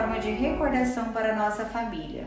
forma de recordação para nossa família.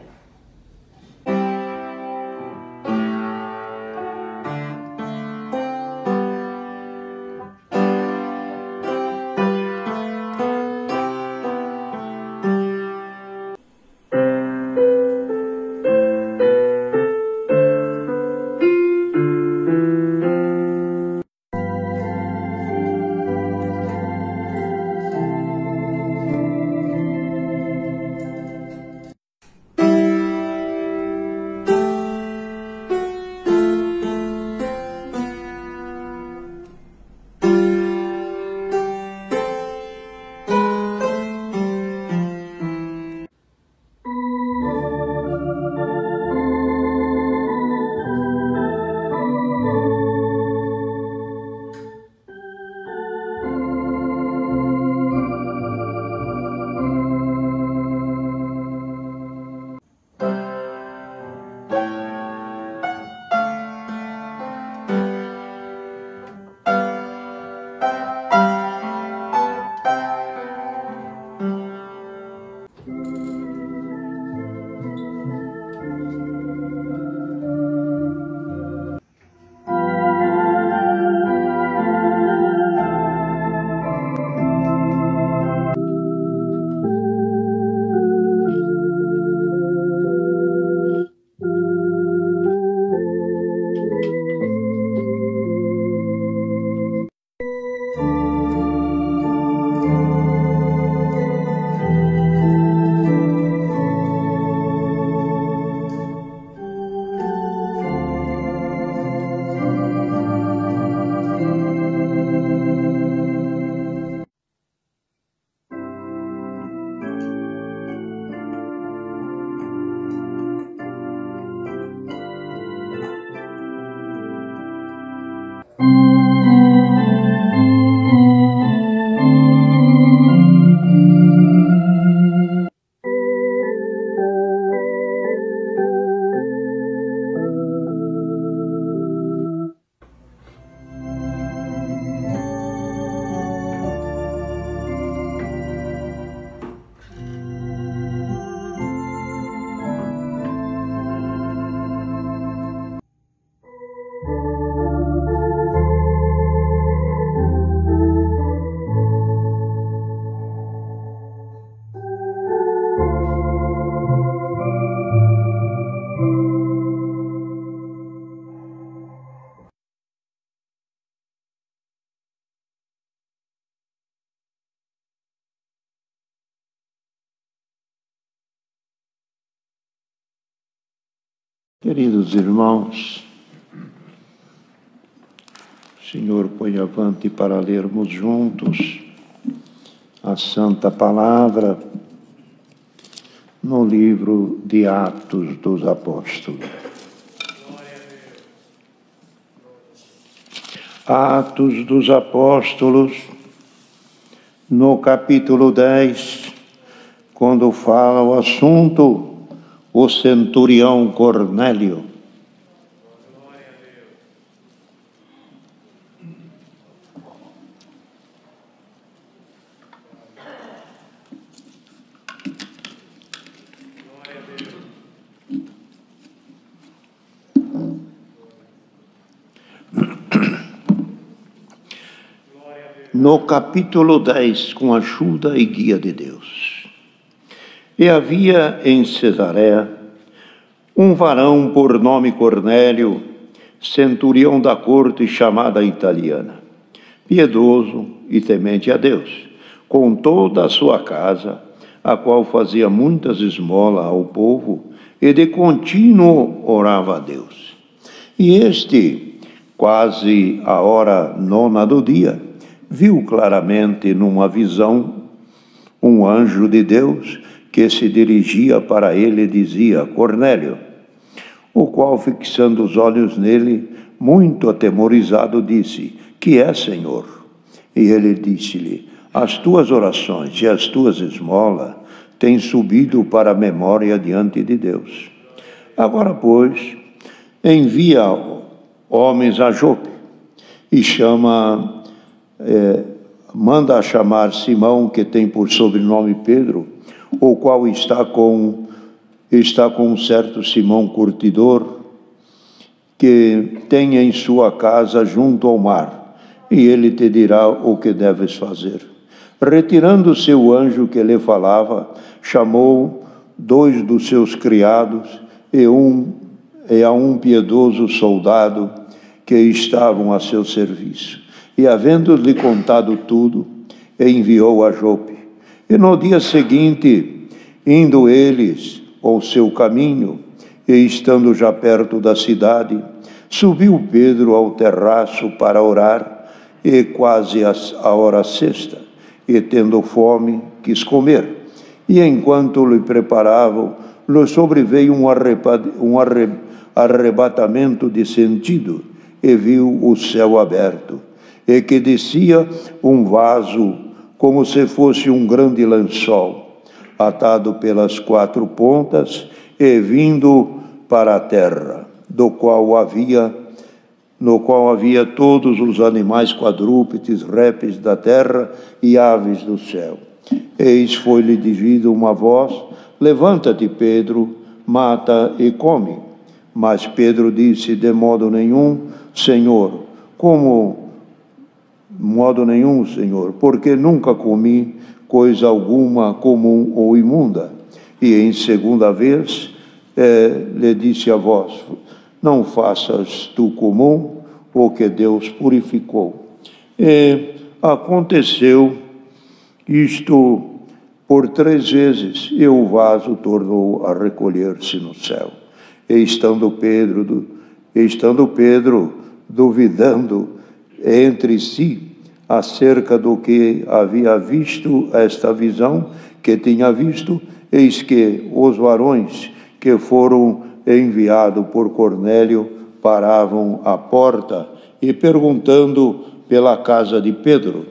Queridos irmãos, o Senhor põe avante para lermos juntos a Santa Palavra no livro de Atos dos Apóstolos. Atos dos Apóstolos, no capítulo 10, quando fala o assunto o centurião Cornélio. No capítulo 10, com a ajuda e guia de Deus. E havia em Cesareia um varão por nome Cornélio, centurião da corte chamada italiana, piedoso e temente a Deus, com toda a sua casa, a qual fazia muitas esmolas ao povo e de contínuo orava a Deus. E este, quase a hora 9 do dia, viu claramente numa visão um anjo de Deus que se dirigia para ele e dizia: Cornélio, o qual, fixando os olhos nele, muito atemorizado, disse: Que é, Senhor? E ele disse-lhe: As tuas orações e as tuas esmolas têm subido para a memória diante de Deus. Agora, pois, envia homens a Jope e manda chamar Simão, que tem por sobrenome Pedro, o qual está com um certo Simão curtidor, que tem em sua casa junto ao mar, e ele te dirá o que deves fazer. Retirando-se o anjo que lhe falava, chamou 2 dos seus criados e a um piedoso soldado que estavam a seu serviço. E havendo-lhe contado tudo, enviou a Jope. E no dia seguinte, indo eles ao seu caminho, e estando já perto da cidade, subiu Pedro ao terraço para orar, e quase a hora sexta, e tendo fome, quis comer. E enquanto lhe preparavam, lhe sobreveio um arrebatamento de sentido, e viu o céu aberto, e que descia um vaso, como se fosse um grande lençol, atado pelas 4 pontas, e vindo para a terra, no qual havia todos os animais quadrúpedes, répteis da terra e aves do céu. Eis foi-lhe dirigida uma voz: levanta-te, Pedro, mata e come. Mas Pedro disse: de modo nenhum, Senhor, porque nunca comi coisa alguma comum ou imunda. E em segunda vez lhe disse a voz: não faças tu comum o que Deus purificou. E aconteceu isto por 3 vezes, e o vaso tornou a recolher-se no céu. E estando Pedro duvidando entre si acerca do que havia visto, esta visão que tinha visto, eis que os varões que foram enviados por Cornélio paravam à porta e perguntando pela casa de Pedro.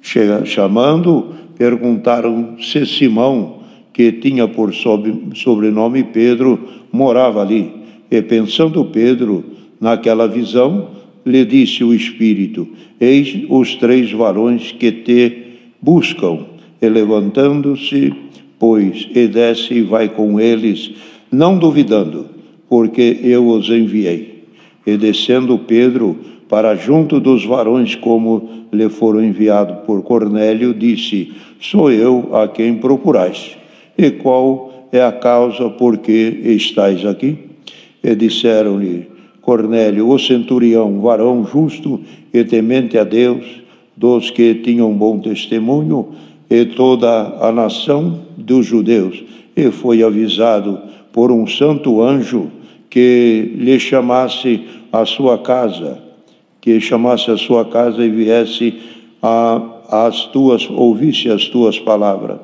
Chamando, perguntaram se Simão, que tinha por sobrenome Pedro, morava ali. E pensando Pedro naquela visão, lhe disse o Espírito: eis os 3 varões que te buscam. E levantando-se, pois, e desce e vai com eles, não duvidando, porque eu os enviei. E descendo Pedro para junto dos varões, como lhe foram enviados por Cornélio, disse: sou eu a quem procurais. E qual é a causa por que estáis aqui? E disseram-lhe: Cornélio, o centurião, varão justo e temente a Deus, dos que tinham bom testemunho, e toda a nação dos judeus, e foi avisado por um santo anjo que lhe chamasse a sua casa, e viesse ouvisse as tuas palavras.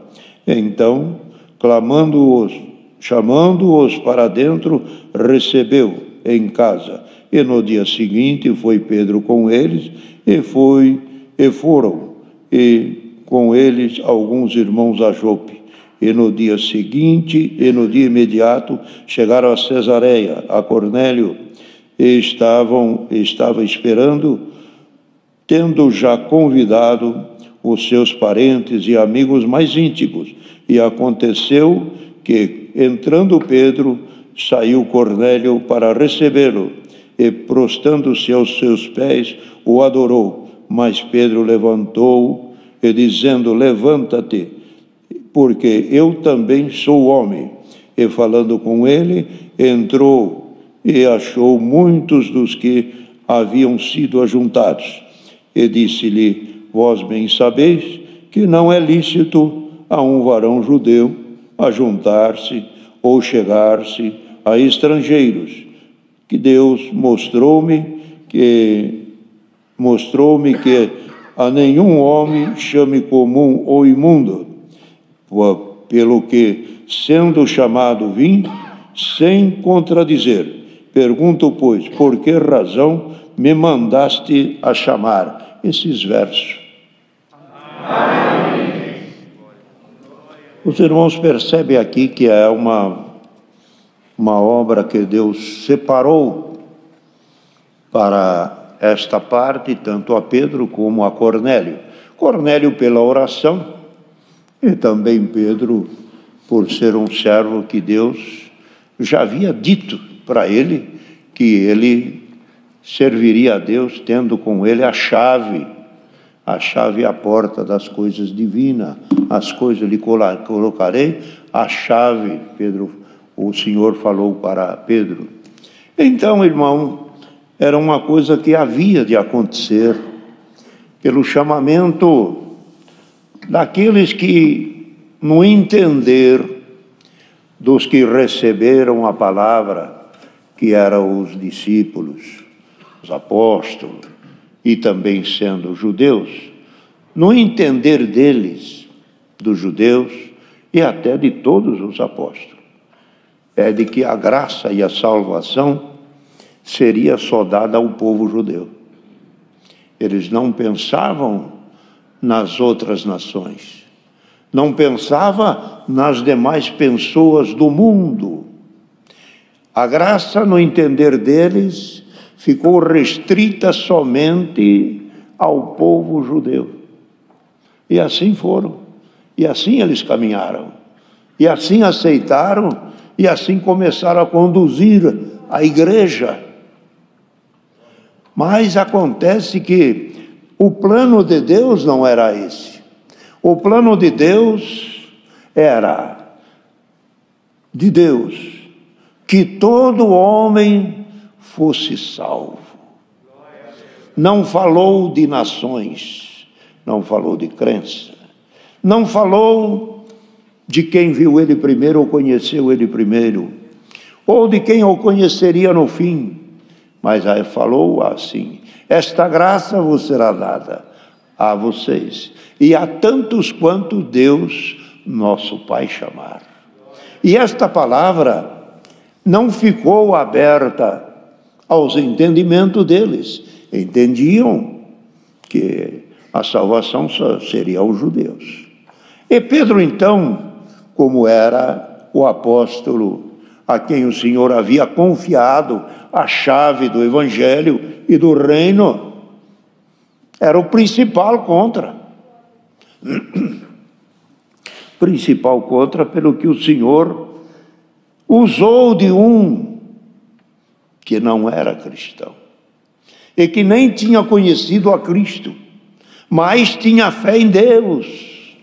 Então, chamando-os para dentro, recebeu em casa. E no dia seguinte foi Pedro com eles, e foram com eles alguns irmãos a Jope. E no dia seguinte, e no dia imediato, chegaram a Cesareia, a Cornélio, e estava esperando, tendo já convidado os seus parentes e amigos mais íntimos. E aconteceu que, entrando Pedro, saiu Cornélio para recebê-lo, e prostrando-se aos seus pés, o adorou. Mas Pedro levantou e dizendo: levanta-te, porque eu também sou homem. E falando com ele, entrou e achou muitos dos que haviam sido ajuntados. E disse-lhe: vós bem sabeis que não é lícito a um varão judeu ajuntar-se ou chegar-se a estrangeiros, que Deus mostrou-me que a nenhum homem chame comum ou imundo, pelo que, sendo chamado, vim, sem contradizer. Pergunto, pois, por que razão me mandaste a chamar? Esses versos. Amém. Os irmãos percebem aqui que é uma obra que Deus separou para esta parte, tanto a Pedro como a Cornélio. Cornélio pela oração, e também Pedro por ser um servo que Deus já havia dito para ele que ele serviria a Deus tendo com ele a chave e a porta das coisas divinas. As coisas lhe colocarei, a chave, Pedro, o Senhor falou para Pedro. Então, irmão, era uma coisa que havia de acontecer pelo chamamento daqueles que, no entender dos que receberam a palavra, que eram os discípulos, os apóstolos, e também sendo judeus, no entender deles, dos judeus e até de todos os apóstolos, é de que a graça e a salvação seria só dada ao povo judeu. Eles não pensavam nas outras nações, não pensavam nas demais pessoas do mundo. A graça, no entender deles, ficou restrita somente ao povo judeu. E assim foram, e assim eles caminharam, e assim aceitaram, e assim começaram a conduzir a igreja. Mas acontece que o plano de Deus não era esse. O plano de Deus era de Deus que todo homem fosse salvo. Não falou de nações, não falou de crença, não falou de quem viu ele primeiro ou conheceu ele primeiro, ou de quem o conheceria no fim, mas aí falou assim: esta graça vos será dada a vocês e a tantos quanto Deus, nosso Pai, chamar. E esta palavra não ficou aberta aos entendimentos deles. Entendiam que a salvação só seria aos judeus. E Pedro, então, como era o apóstolo a quem o Senhor havia confiado a chave do evangelho e do reino, era o principal contra. Principal contra pelo que o Senhor usou de um que não era cristão e que nem tinha conhecido a Cristo, mas tinha fé em Deus.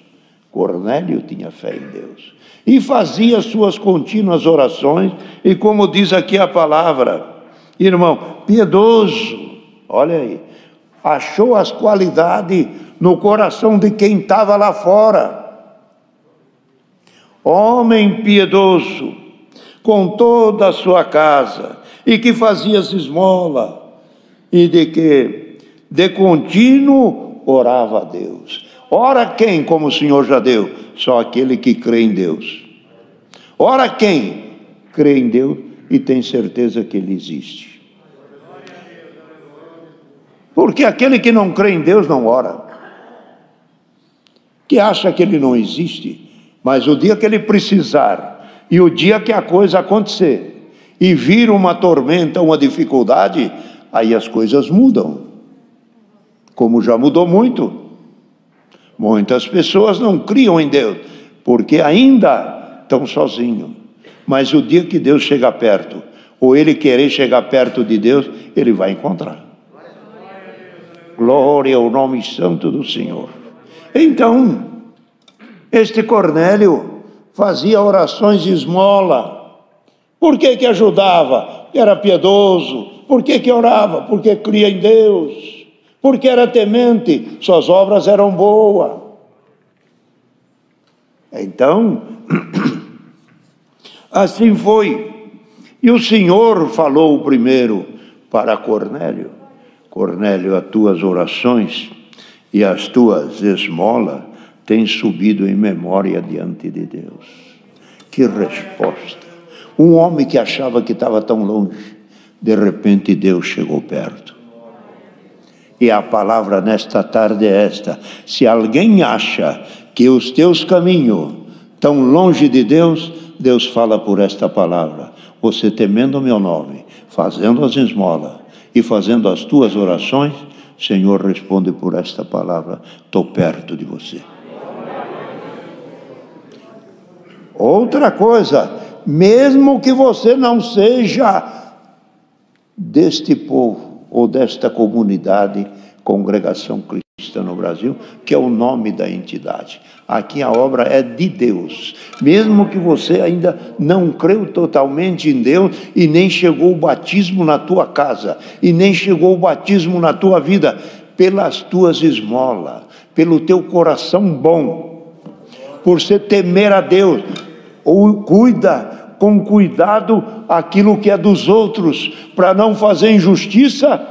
Cornélio tinha fé em Deus e fazia suas contínuas orações, e como diz aqui a palavra, irmão, piedoso, olha aí, achou as qualidades no coração de quem estava lá fora. Homem piedoso, com toda a sua casa, e que fazia esmola, e de que de contínuo orava a Deus. Ora quem, como o Senhor já deu? Só aquele que crê em Deus. Ora quem crê em Deus e tem certeza que Ele existe. Porque aquele que não crê em Deus não ora, que acha que Ele não existe, mas o dia que Ele precisar, e o dia que a coisa acontecer, e vir uma tormenta, uma dificuldade, aí as coisas mudam, como já mudou muito. Muitas pessoas não criam em Deus, porque ainda estão sozinhos, mas o dia que Deus chegar perto, ou ele querer chegar perto de Deus, ele vai encontrar. Glória ao nome santo do Senhor. Então, este Cornélio fazia orações de esmola. Por que que ajudava? Era piedoso. Por que que orava? Porque cria em Deus. Porque era temente. Suas obras eram boas. Então, assim foi. E o Senhor falou primeiro para Cornélio: Cornélio, as tuas orações e as tuas esmolas têm subido em memória diante de Deus. Que resposta! Um homem que achava que estava tão longe, de repente Deus chegou perto. E a palavra nesta tarde é esta: se alguém acha que os teus caminhos estão longe de Deus, Deus fala por esta palavra: você temendo o meu nome, fazendo as esmolas e fazendo as tuas orações, Senhor responde por esta palavra: estou perto de você. Outra coisa, mesmo que você não seja deste povo ou desta comunidade, Congregação Cristã no Brasil, que é o nome da entidade. Aqui a obra é de Deus. Mesmo que você ainda não creu totalmente em Deus e nem chegou o batismo na tua casa, e nem chegou o batismo na tua vida, pelas tuas esmolas, pelo teu coração bom, por você temer a Deus, ou cuida com cuidado aquilo que é dos outros, para não fazer injustiça,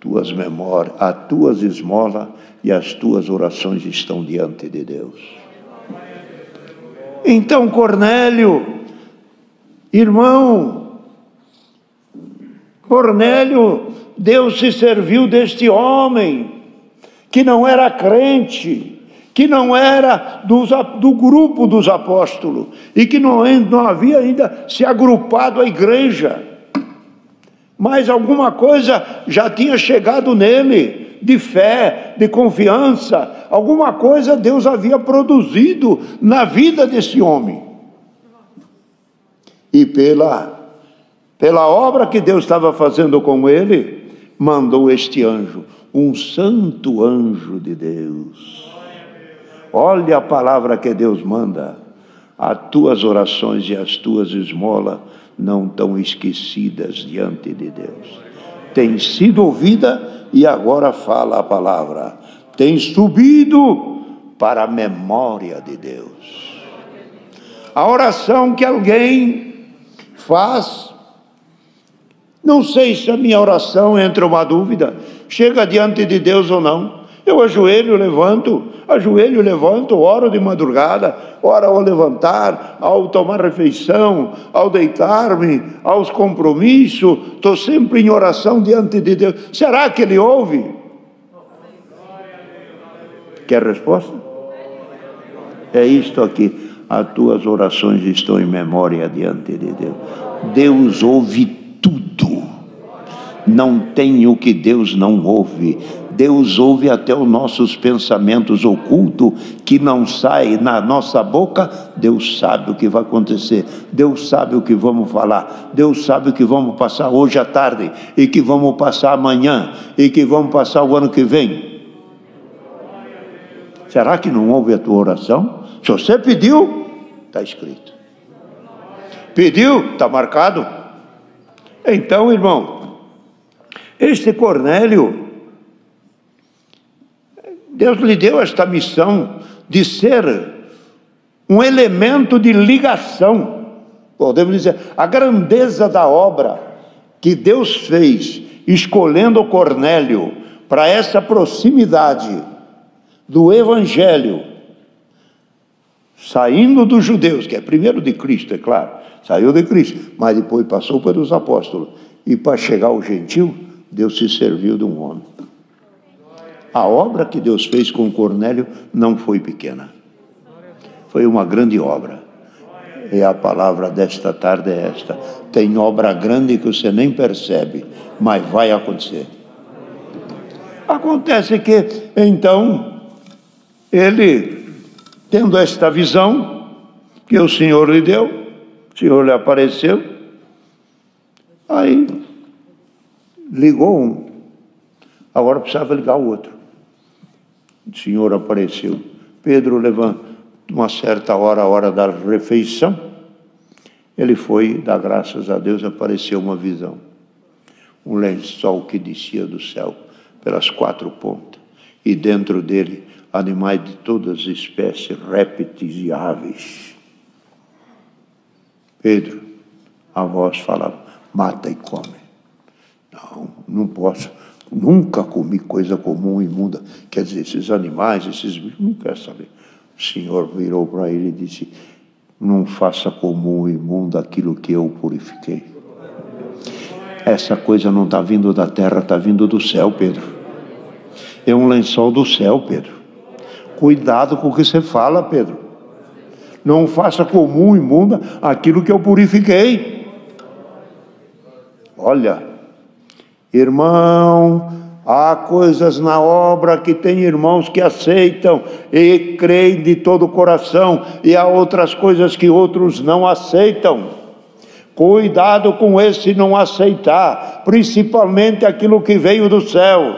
tuas memórias, as tuas esmolas e as tuas orações estão diante de Deus. Então, Cornélio, irmão, Cornélio, Deus se serviu deste homem, que não era crente, que não era do grupo dos apóstolos, e que não havia ainda se agrupado à igreja, mas alguma coisa já tinha chegado nele, de fé, de confiança, alguma coisa Deus havia produzido na vida desse homem. E pela obra que Deus estava fazendo com ele, mandou este anjo, um santo anjo de Deus. Olha a palavra que Deus manda. As tuas orações e as tuas esmolas não estão esquecidas diante de Deus. Tem sido ouvida e agora fala a palavra. Tem subido para a memória de Deus. A oração que alguém faz, não sei se a minha oração entra uma dúvida, chega diante de Deus ou não. Eu ajoelho, levanto, oro de madrugada, oro ao levantar, ao tomar refeição, ao deitar-me, aos compromissos, estou sempre em oração diante de Deus. Será que Ele ouve? Quer resposta? É isto aqui, as tuas orações estão em memória diante de Deus. Deus ouve tudo, não tem o que Deus não ouve. Deus ouve até os nossos pensamentos ocultos, que não saem na nossa boca. Deus sabe o que vai acontecer, Deus sabe o que vamos falar, Deus sabe o que vamos passar hoje à tarde, e que vamos passar amanhã, e que vamos passar o ano que vem. Será que não ouve a tua oração? Se você pediu, está escrito. Pediu, está marcado. Então, irmão, este Cornélio, Deus lhe deu esta missão de ser um elemento de ligação. Podemos dizer, a grandeza da obra que Deus fez, escolhendo Cornélio para essa proximidade do Evangelho, saindo dos judeus, que é primeiro de Cristo, é claro, saiu de Cristo, mas depois passou pelos apóstolos, e para chegar ao gentil, Deus se serviu de um homem. A obra que Deus fez com Cornélio não foi pequena, foi uma grande obra. E a palavra desta tarde é esta: tem obra grande que você nem percebe, mas vai acontecer. Acontece que, então, ele, tendo esta visão que o Senhor lhe deu, o Senhor lhe apareceu, aí ligou um, agora precisava ligar o outro. O Senhor apareceu. Pedro levantou, uma certa hora, a hora da refeição, ele foi dar graças a Deus, apareceu uma visão. Um lençol que descia do céu pelas quatro pontas, e dentro dele animais de todas as espécies, répteis e aves. Pedro, a voz falava: mata e come. Não posso. Nunca comi coisa comum, imunda. Quer dizer, esses animais, esses bichos, não quero saber. O Senhor virou para ele e disse: não faça comum, imundo aquilo que eu purifiquei. Essa coisa não está vindo da terra, está vindo do céu, Pedro. É um lençol do céu, Pedro. Cuidado com o que você fala, Pedro. Não faça comum, imunda aquilo que eu purifiquei. Olha, irmão, Há coisas na obra que tem irmãos que aceitam e creem de todo o coração, e há outras coisas que outros não aceitam. Cuidado com esse não aceitar, principalmente aquilo que veio do céu.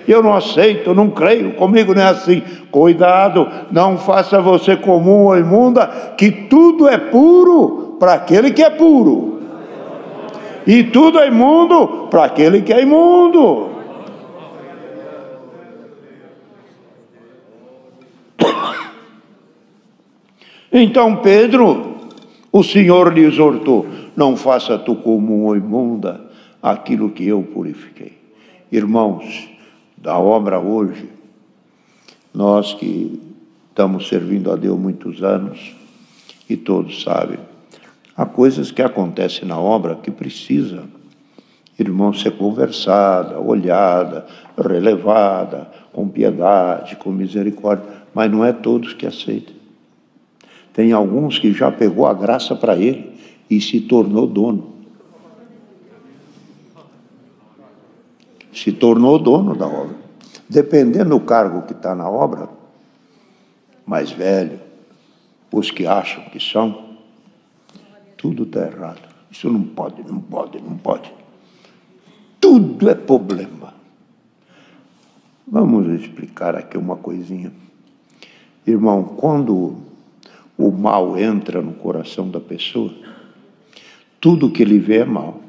Eu não aceito, não creio, comigo não é assim. Cuidado, não faça você comum ou imunda, que tudo é puro para aquele que é puro. E tudo é imundo para aquele que é imundo. Então Pedro, o Senhor lhe exortou: não faça tu comum ou imunda aquilo que eu purifiquei. Irmãos, da obra hoje, nós que estamos servindo a Deus muitos anos, e todos sabem, há coisas que acontecem na obra que precisa, irmão, ser conversada, olhada, relevada, com piedade, com misericórdia, mas não é todos que aceitam. Tem alguns que já pegou a graça para ele e se tornou dono. Se tornou dono da obra. Dependendo do cargo que está na obra, mais velho, os que acham que são, tudo está errado. Isso não pode, não pode, não pode. Tudo é problema. Vamos explicar aqui uma coisinha. Irmão, quando o mal entra no coração da pessoa, tudo que ele vê é mal.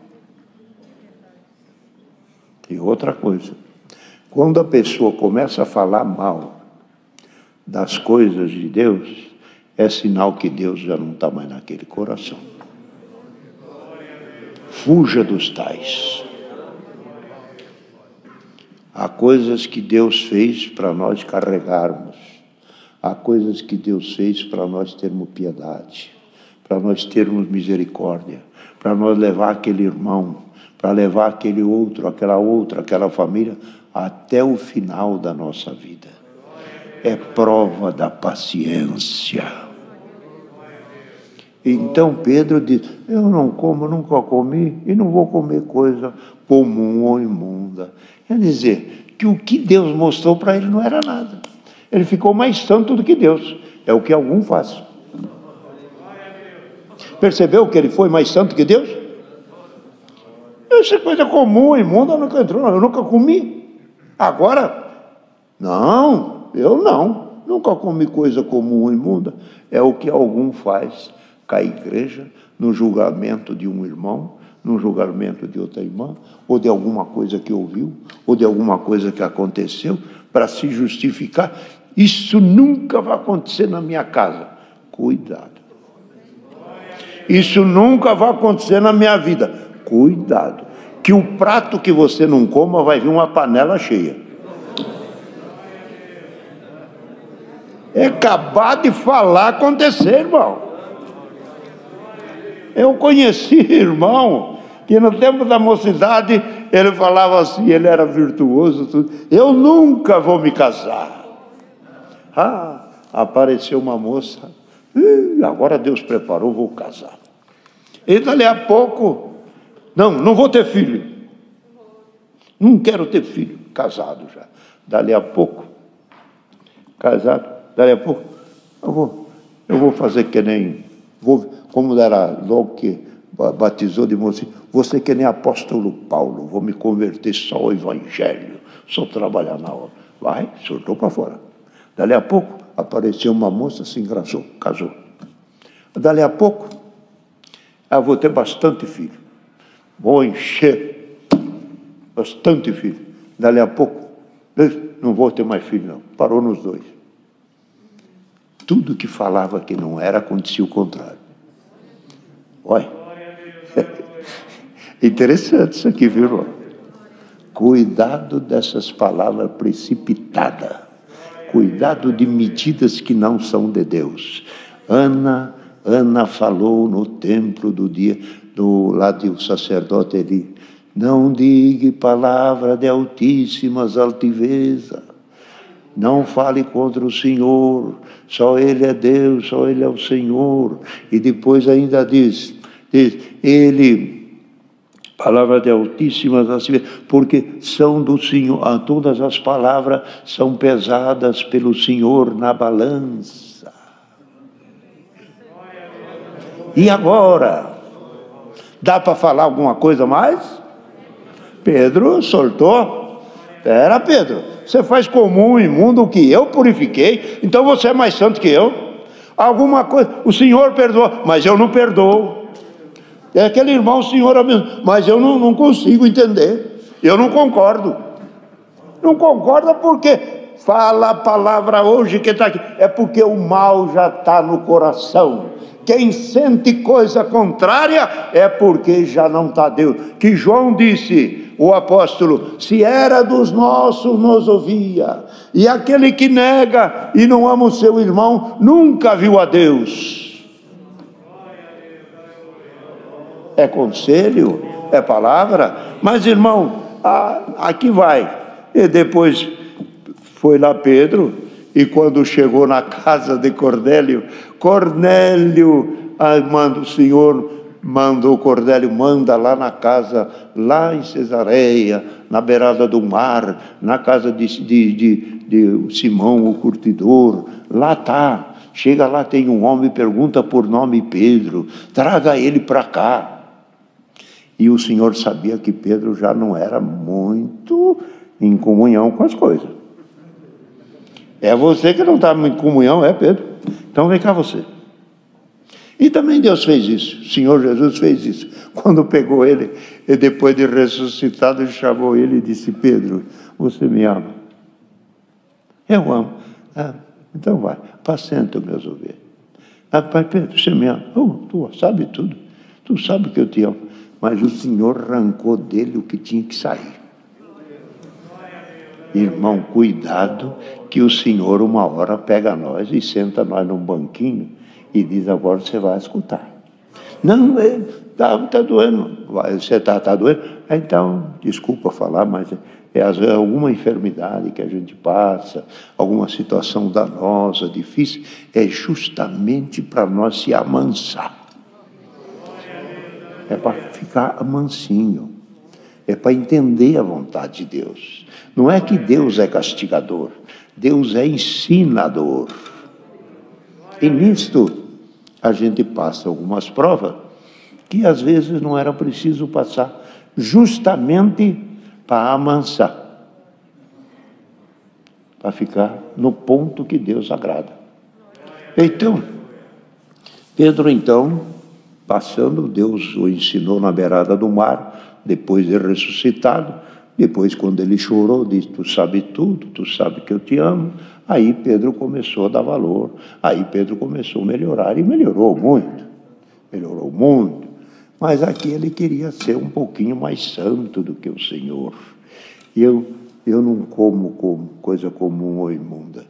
E outra coisa, quando a pessoa começa a falar mal das coisas de Deus, é sinal que Deus já não está mais naquele coração. Fuja dos tais. Há coisas que Deus fez para nós carregarmos. Há coisas que Deus fez para nós termos piedade, para nós termos misericórdia, para nós levar aquele irmão, para levar aquele outro, aquela outra, aquela família, até o final da nossa vida. É prova da paciência. Então Pedro diz: eu não como, nunca comi, e não vou comer coisa comum ou imunda. Quer dizer, que o que Deus mostrou para ele não era nada. Ele ficou mais santo do que Deus. É o que algum faz. Percebeu que ele foi mais santo que Deus? Essa coisa comum, imunda, nunca entrou, eu nunca comi. Agora, não, eu não. Nunca comi coisa comum, imunda. É o que algum faz com a igreja, no julgamento de um irmão, no julgamento de outra irmã, ou de alguma coisa que ouviu, ou de alguma coisa que aconteceu, para se justificar. Isso nunca vai acontecer na minha casa. Cuidado. Isso nunca vai acontecer na minha vida. Cuidado. Que o prato que você não coma vai vir uma panela cheia. É acabar de falar acontecer, irmão. Eu conheci irmão que no tempo da mocidade ele falava assim, ele era virtuoso, tudo. Eu nunca vou me casar. Apareceu uma moça, agora Deus preparou, vou casar. E dali a pouco, não vou ter filho. Não quero ter filho, casado já. Dali a pouco, casado, dali a pouco, eu vou fazer que nem, como era logo que batizou de moça, você que nem apóstolo Paulo, vou me converter só ao evangelho, só trabalhar na obra. Vai, soltou para fora. Dali a pouco, apareceu uma moça, se engraçou, casou. Dali a pouco, eu vou ter bastante filho. Vou encher bastante filho. Dali a pouco, não vou ter mais filho, não. Parou nos dois. Tudo que falava que não era, acontecia o contrário. Olha. Interessante isso aqui, viu, irmão? Cuidado dessas palavras precipitadas. Cuidado de medidas que não são de Deus. Ana falou no templo do dia, lá do sacerdote Eli, não diga palavra de altíssimas altiveza. Não fale contra o Senhor, só Ele é Deus, só Ele é o Senhor. E depois ainda diz, Ele Palavra de altíssima sabedoria, porque são do Senhor, todas as palavras são pesadas pelo Senhor na balança. E agora? Dá para falar alguma coisa mais? Pedro soltou. Pera, Pedro, você faz comum e imundo o que eu purifiquei, então você é mais santo que eu. Alguma coisa, o Senhor perdoa, mas eu não perdoo. É aquele irmão, o Senhor abençoa, mas eu não consigo entender, eu não concordo. Não concorda porque fala a palavra hoje que está aqui, é porque o mal já está no coração. Quem sente coisa contrária é porque já não está Deus. Que João disse, o apóstolo, se era dos nossos, nos ouvia. E aquele que nega e não ama o seu irmão, nunca viu a Deus. É conselho, é palavra, mas irmão, aqui vai. E depois foi lá Pedro, e quando chegou na casa de Cornélio, o Senhor mandou Cornélio, manda lá na casa, lá em Cesareia, na beirada do mar, na casa de Simão, o curtidor, lá está. Chega lá, tem um homem, pergunta por nome Pedro, traga ele para cá. E o Senhor sabia que Pedro já não era muito em comunhão com as coisas. É você que não está em comunhão, é Pedro? Então vem cá você. E também Deus fez isso, o Senhor Jesus fez isso. Quando pegou ele, e depois de ressuscitado, ele chamou ele e disse, Pedro, você me ama? Eu amo. Então vai, apacenta os meus ovelhas. Pai Pedro, você me ama? Tu sabe tudo, tu sabe que eu te amo. Mas o Senhor arrancou dele o que tinha que sair. Irmão, cuidado que o Senhor uma hora pega nós e senta nós num banquinho e diz, agora você vai escutar. Não, está doendo. Você está doendo? Então, desculpa falar, mas é alguma enfermidade que a gente passa, alguma situação danosa, difícil, é justamente para nós se amansar. É para ficar mansinho, é para entender a vontade de Deus. Não é que Deus é castigador, Deus é ensinador. E nisto a gente passa algumas provas que às vezes não era preciso passar, justamente para amansar, para ficar no ponto que Deus agrada. Então, Pedro passando, Deus o ensinou na beirada do mar, depois de ressuscitado, depois quando ele chorou, disse, tu sabe tudo, tu sabe que eu te amo. Aí Pedro começou a dar valor, aí Pedro começou a melhorar, e melhorou muito, mas aqui ele queria ser um pouquinho mais santo do que o Senhor. E eu não como coisa comum ou imunda.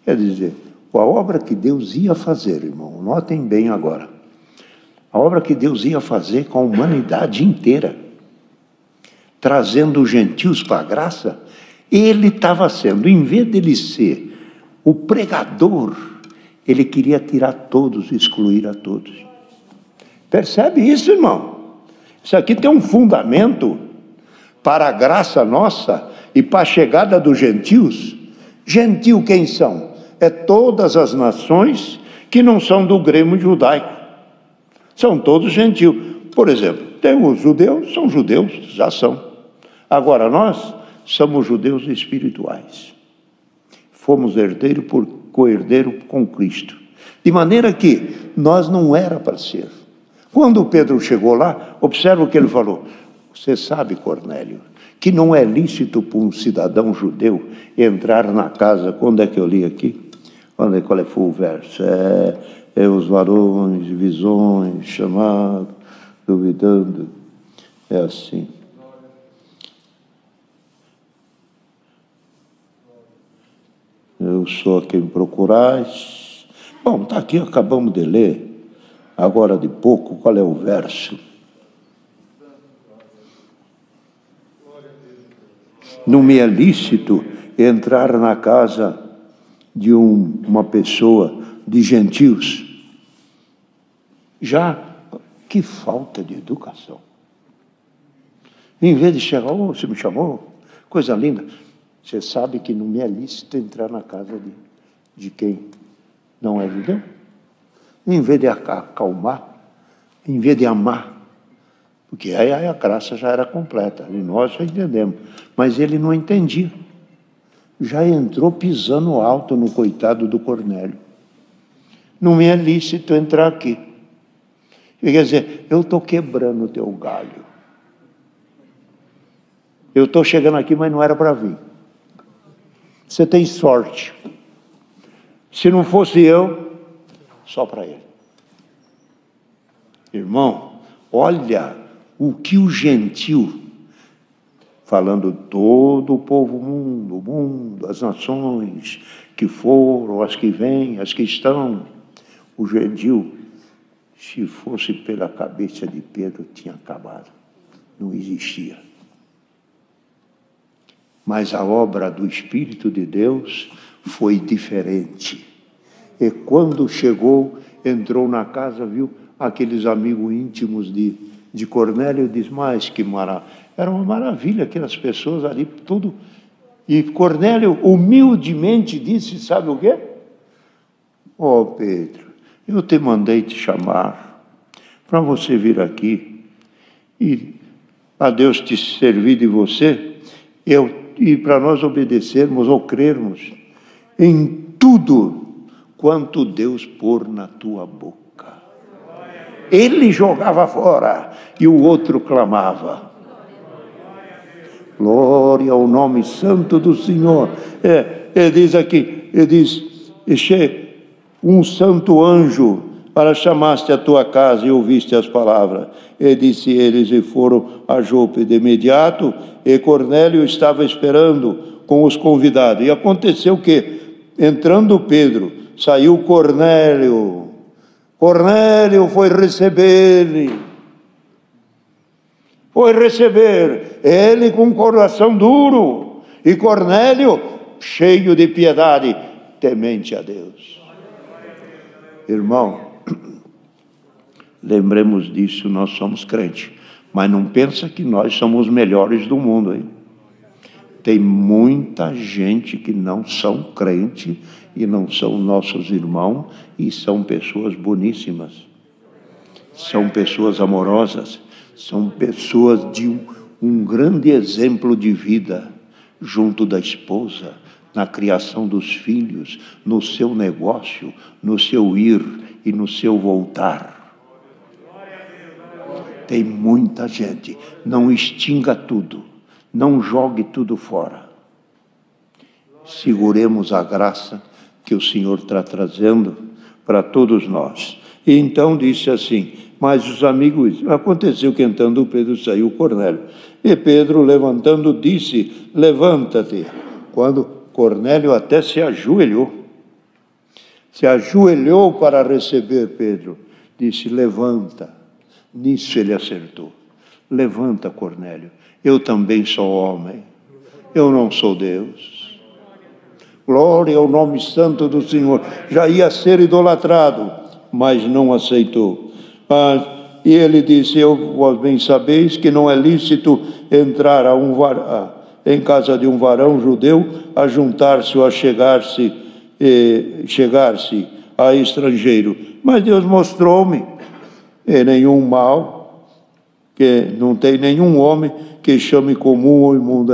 Quer dizer, a obra que Deus ia fazer, irmão, notem bem agora, a obra que Deus ia fazer com a humanidade inteira, trazendo os gentios para a graça, ele estava sendo, em vez dele ser o pregador, ele queria tirar todos, excluir a todos. Percebe isso, irmão? Isso aqui tem um fundamento para a graça nossa e para a chegada dos gentios. Gentil quem são? É todas as nações que não são do grêmio judaico. São todos gentios. Por exemplo, tem os judeus, são judeus, já são. Agora nós somos judeus espirituais. Fomos herdeiro por co-herdeiro com Cristo. De maneira que nós não era para ser. Quando Pedro chegou lá, observa o que ele falou. Você sabe, Cornélio, que não é lícito para um cidadão judeu entrar na casa. Quando é que eu li aqui? Qual foi o verso? Os varões, visões, chamados, duvidando. É assim. Eu sou a quem procurais. Bom, está aqui, acabamos de ler. Agora de pouco, qual é o verso? Não me é lícito entrar na casa de uma pessoa de gentios. Já, que falta de educação. Em vez de chegar, oh, você me chamou? Coisa linda. Você sabe que não me é lícito entrar na casa de quem não é judeu? Em vez de acalmar, em vez de amar, porque aí a graça já era completa, e nós já entendemos. Mas ele não entendia. Já entrou pisando alto no coitado do Cornélio. Não me é lícito entrar aqui. Quer dizer, eu estou quebrando o teu galho. Eu estou chegando aqui, mas não era para vir. Você tem sorte. Se não fosse eu, só para ele. Irmão, olha o que o gentil, falando todo o povo o mundo, as nações que foram, as que vêm, as que estão, o gentil, se fosse pela cabeça de Pedro, tinha acabado. Não existia. Mas a obra do Espírito de Deus foi diferente. E quando chegou, entrou na casa, viu aqueles amigos íntimos de Cornélio, diz, mas que maravilha. Era uma maravilha aquelas pessoas ali, tudo. E Cornélio humildemente disse, sabe o quê? Ó Pedro, eu te mandei te chamar para você vir aqui e a Deus te servir de você, e para nós obedecermos ou crermos em tudo quanto Deus pôr na tua boca. Ele jogava fora e o outro clamava. Glória ao nome santo do Senhor. Ele diz aqui, ele diz, um santo anjo para chamaste a tua casa e ouviste as palavras. E disse eles e foram a Jope de imediato, e Cornélio estava esperando com os convidados. E aconteceu que, entrando Pedro, saiu Cornélio. Cornélio foi receber ele com coração duro, e Cornélio cheio de piedade, temente a Deus. Irmão, lembremos disso, nós somos crentes, mas não pensa que nós somos os melhores do mundo, hein? Tem muita gente que não são crentes e não são nossos irmãos e são pessoas boníssimas, são pessoas amorosas, são pessoas de um grande exemplo de vida junto da esposa, na criação dos filhos, no seu negócio, no seu ir e no seu voltar. Tem muita gente. Não extinga tudo, não jogue tudo fora. Seguremos a graça que o Senhor está trazendo para todos nós. E então disse assim, mas os amigos, aconteceu que entrando Pedro saiu Cornélio. E Pedro, levantando, disse, levanta-te. Quando Cornélio até se ajoelhou para receber Pedro, disse, levanta. Nisso ele acertou. Levanta, Cornélio. Eu também sou homem. Eu não sou Deus. Glória ao nome santo do Senhor. Já ia ser idolatrado, mas não aceitou. E ele disse, vós bem sabeis que não é lícito entrar em casa de um varão judeu, a juntar-se ou a chegar-se a estrangeiro. Mas Deus mostrou-me nenhum mal, que não tem nenhum homem que chame comum ou imundo.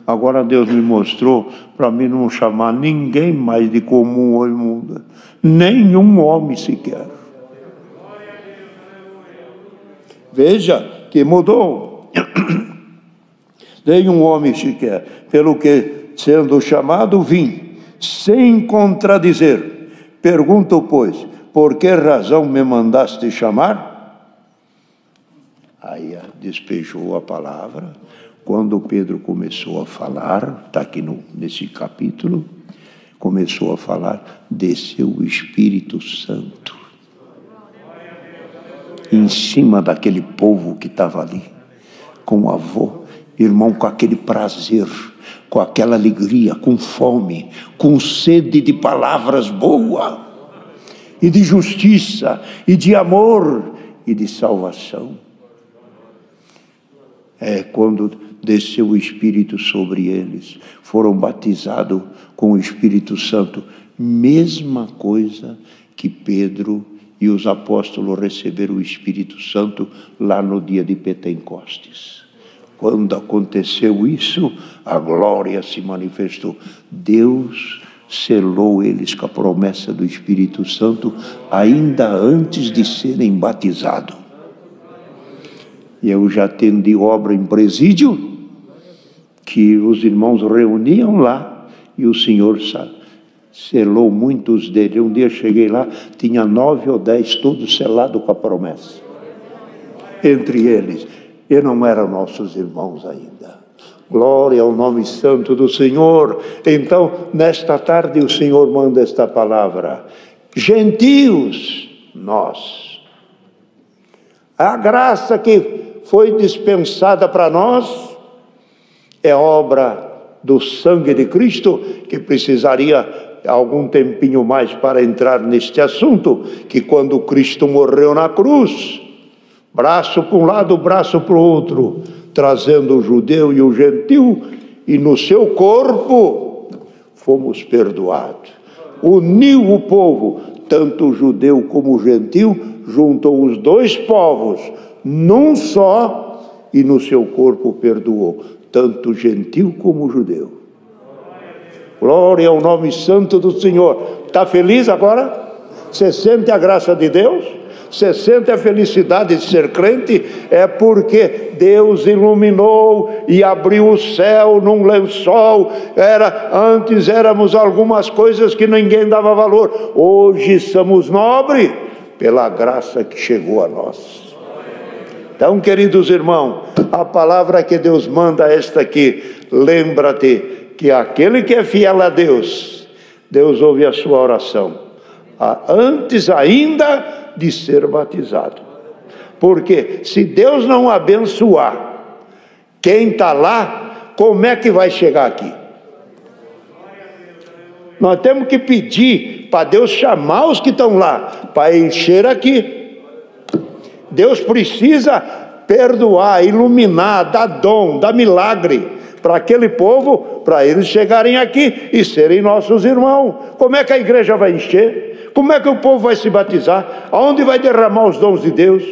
Agora Deus me mostrou para mim não chamar ninguém mais de comum ou imundo, nenhum homem sequer. Veja que mudou. Nenhum homem sequer, pelo que, sendo chamado, vim, sem contradizer. Pergunto, pois, por que razão me mandaste chamar? Aí despejou a palavra. Quando Pedro começou a falar, está aqui nesse capítulo, começou a falar, desceu o Espírito Santo em cima daquele povo que estava ali, com o avô, irmão, com aquele prazer, com aquela alegria, com fome, com sede de palavras boas, e de justiça, e de amor, e de salvação. quando desceu o Espírito sobre eles, foram batizados com o Espírito Santo. Mesma coisa que Pedro e os apóstolos receberam o Espírito Santo lá no dia de Pentecostes. Quando aconteceu isso, a glória se manifestou. Deus selou eles com a promessa do Espírito Santo ainda antes de serem batizados. E eu já atendi obra em presídio, que os irmãos reuniam lá, e o Senhor selou muitos deles. Um dia cheguei lá, tinha 9 ou 10, todos selados com a promessa. Entre eles, e não eram nossos irmãos ainda. Glória ao nome santo do Senhor. Então, nesta tarde, o Senhor manda esta palavra. Gentios, nós. A graça que foi dispensada para nós é obra do sangue de Cristo, que precisaria algum tempinho mais para entrar neste assunto, que quando Cristo morreu na cruz, braço para um lado, braço para o outro, trazendo o judeu e o gentil, e no seu corpo fomos perdoados. Uniu o povo, tanto o judeu como o gentil, juntou os dois povos num só, e no seu corpo perdoou, tanto o gentil como o judeu. Glória ao nome santo do Senhor. Está feliz agora? Você sente a graça de Deus? Você sente a felicidade de ser crente? É porque Deus iluminou e abriu o céu num lençol. Antes éramos algumas coisas que ninguém dava valor. Hoje somos nobres pela graça que chegou a nós. Então, queridos irmãos, a palavra que Deus manda é esta aqui. Lembra-te que aquele que é fiel a Deus, Deus ouve a sua oração, antes ainda de ser batizado. Porque se Deus não abençoar quem está lá, como é que vai chegar aqui? Nós temos que pedir para Deus chamar os que estão lá, para encher aqui. Deus precisa perdoar, iluminar, dar dom, dar milagre para aquele povo, para eles chegarem aqui e serem nossos irmãos. Como é que a igreja vai encher? Como é que o povo vai se batizar? Aonde vai derramar os dons de Deus?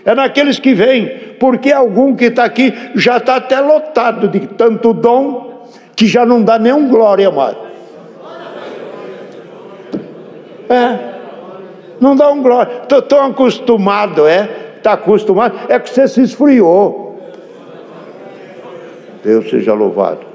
É naqueles que vêm, porque algum que está aqui já está até lotado de tanto dom, que já não dá nenhum glória mais. Não dá um glória. Estou tão acostumado, está acostumado, é que você se esfriou. Deus seja louvado.